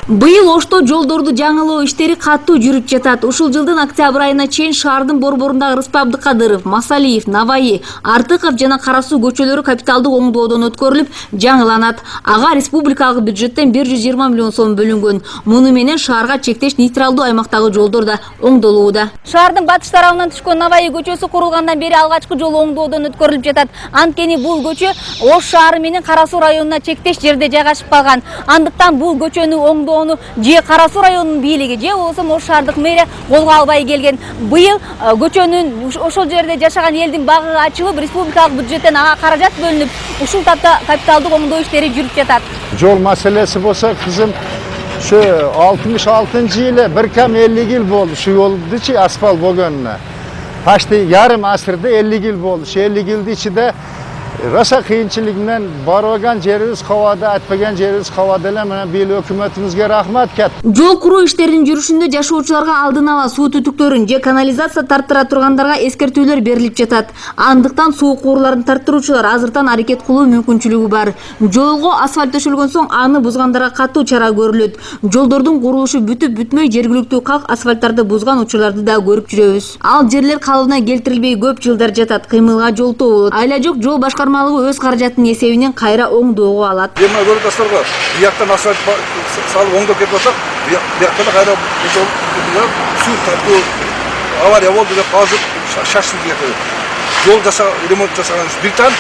Быйыл Ошто жолдорду жаңылоо иштери катуу жүрүп жатат. Ушул жылдын октябрь айына чейин шаардын борборундагы Рыспай Абдыкадыров, Масалиев, Наваи, Артыков жана Кара Суу көчөлөрү капиталдык оңдоодон өткөрүлүп, жаңыланат. Ага республикалык бюджеттен 120 миллион сом бөлүнгөн. Муну менен шаарга чектеш нейтралдуу аймактагы жолдор да оңдолууда. Шаардын батыш тарабынан түшкөн Наваи көчөсү курулгандан бери алгачкы жол оңдоодон өткөрүлүп жатат. Анткени бул көчө Ош шаары менен Кара Суу районуна чектеш жерде жайгашып калган. Андыктан бул көчөнү оңдоону же Кара Суу районунун бийлиги же болбосо Ош шаардык мэрия колго албай келген. Быйыл көчөнүн ошол жерде жашаган элдин багы ачылып, республикалык бюджеттен ага каражат бөлүнүп, ушул тапта капиталдык оңдоо иштери жүрүп жатат. Жол маселеси болсо, кызым, şu 66 yılı bir kam 50 yıl oldu şu yoldu asfalt болгонуна. Почти yarım asırda 50 yıl oldu. Şu 50 yıl içinde rasa kıyınçılıkla bargan жерибиз havada, atpagan жерибиz havada эле. Мына бийил өкмөтүбүзгө рахмат кет. Жол куруу иштеринин жүрүшүндө жашоочуларга алдын ала суу түтүктөрүн же канализация тарттыра тургандарга эскертүүлөр берилип жатат. Андыктан суу курларын тарттыруучулар азыртан аракет кылуу мүмкүнчүлүгү бар. Жолго асфальт төшөлгөн соң аны бузгандарга катуу чара көрүлөт. Жолдордун курулушу бүтүп бүтмөй жергиликтүү калк асфальттарды бузган учурларды да көрүп жүрөбүз. Ал жерлер калыбына келтирилбей көп жылдар жатат, кыймылга жолтоо болот. Айла жок жол башкармалыгы өз каражатынын эсебинен кайра оңдоого алат. Жана көрүп го, бияктан асфальт салып оңдоп кетип атсак, бияктан кайра суу тартуу авария болду деп азыр шашылып кетти. Жол ремонт жасаган бир тан,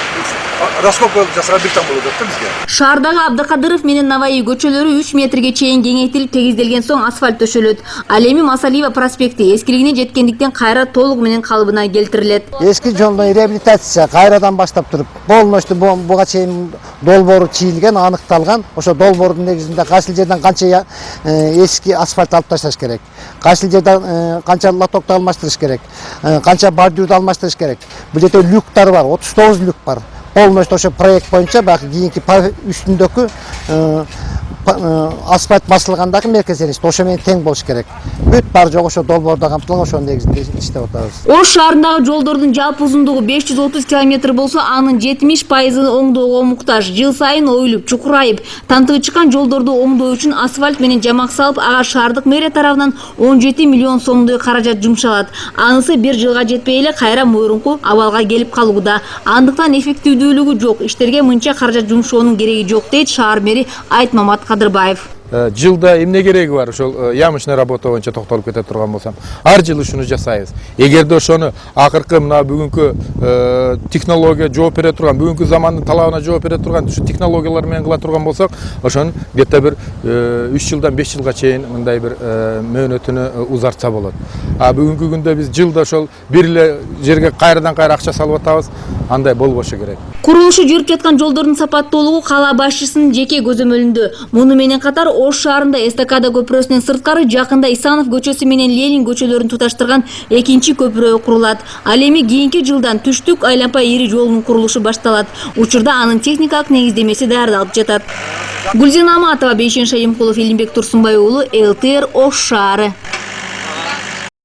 раскопка жасаган бир тан болот да бизге. Шаардагы Абдыкадыров менен Наваи көчөлөрү 3 метрге чейин кеңейтилип тегизделген соң асфальт төшөлөт. Ал эми Масалиева проспекти эскилигине жеткендиктен кайра толугу менен калыбына келтирилет. Эски жолдун реабилитация кайрадан баштап туруп, полностью буга чейин долбоору чийилген, аныкталган. Ошо долбоордун негизинде кайсыл жерден канча эски асфальт алып ташташ керек, кайсыл жерден канча лотокту алмаштырыш керек, канча бордюрду алмаштырыш керек. Бул жерде люктар бар, 39 люк бар. Полностью ошо проект боюнча баягы кийинки үстүндөгү асфальт басылгандагы меркезелешти, ошо менен тең болуш керек. Бүт бар жок ошо долбоордо камтылган, ошонун негизинде иштеп атабыз. Ош шаарындагы жолдордун жалпы узундугу 530 км болсо, анын 70% оңдоого муктаж. Жыл сайын оюлуп, чукурайып, тантыгы чыккан жолдорду оңдоо үчүн асфальт менен жамак салып, ага шаардык мэрия тарабынан 17 миллион сомдой каражат жумшалат. Анысы бир жылга жетпей эле кайра мурунку абалга келип калууда. Андыктан эффективдүүлүгү жок, иштерге мынча каражат жумшоонун кереги жок, дейт шаар мэри Айтмамат Кадырбаев. Жылда эмне кереги бар, ошол ямочный работа боюнча токтолуп кете турган болсом, ар жылы ушуну жасайбыз. Эгерде ошону акыркы мына бүгүнкү технология жооп бере турган, бүгүнкү замандын талабына жооп бере турган ушу технологиялар менен кыла турган болсок, ошону где-то бир 3 жылдан 5 жылга чейин мындай бир мөөнөтүнү узартса болот. А бүгүнкү күндө биз жылда ошол бир эле жерге кайрадан кайра акча салып атабыз, андай болбошу керек. Курулушу жүрүп жаткан жолдордун сапаттуулугу кала башчысынын жеке көзөмөлүндө. Муну менен катар Ош шаарында эстакада көпүрөсүнөн сырткары жакында Исанов көчөсү менен Ленин көчөлөрүн туташтырган экинчи көпүрө курулат. Ал эми кийинки жылдан Түштүк Айлампай ири жолунун курулушу башталат. Учурда анын техникалык негиздемеси даярдалып жатат. Гүлзина Аматова, Бейшен Шайымкулов, Илимбек Турсунбай уулу, ЛТР, Ош шаары.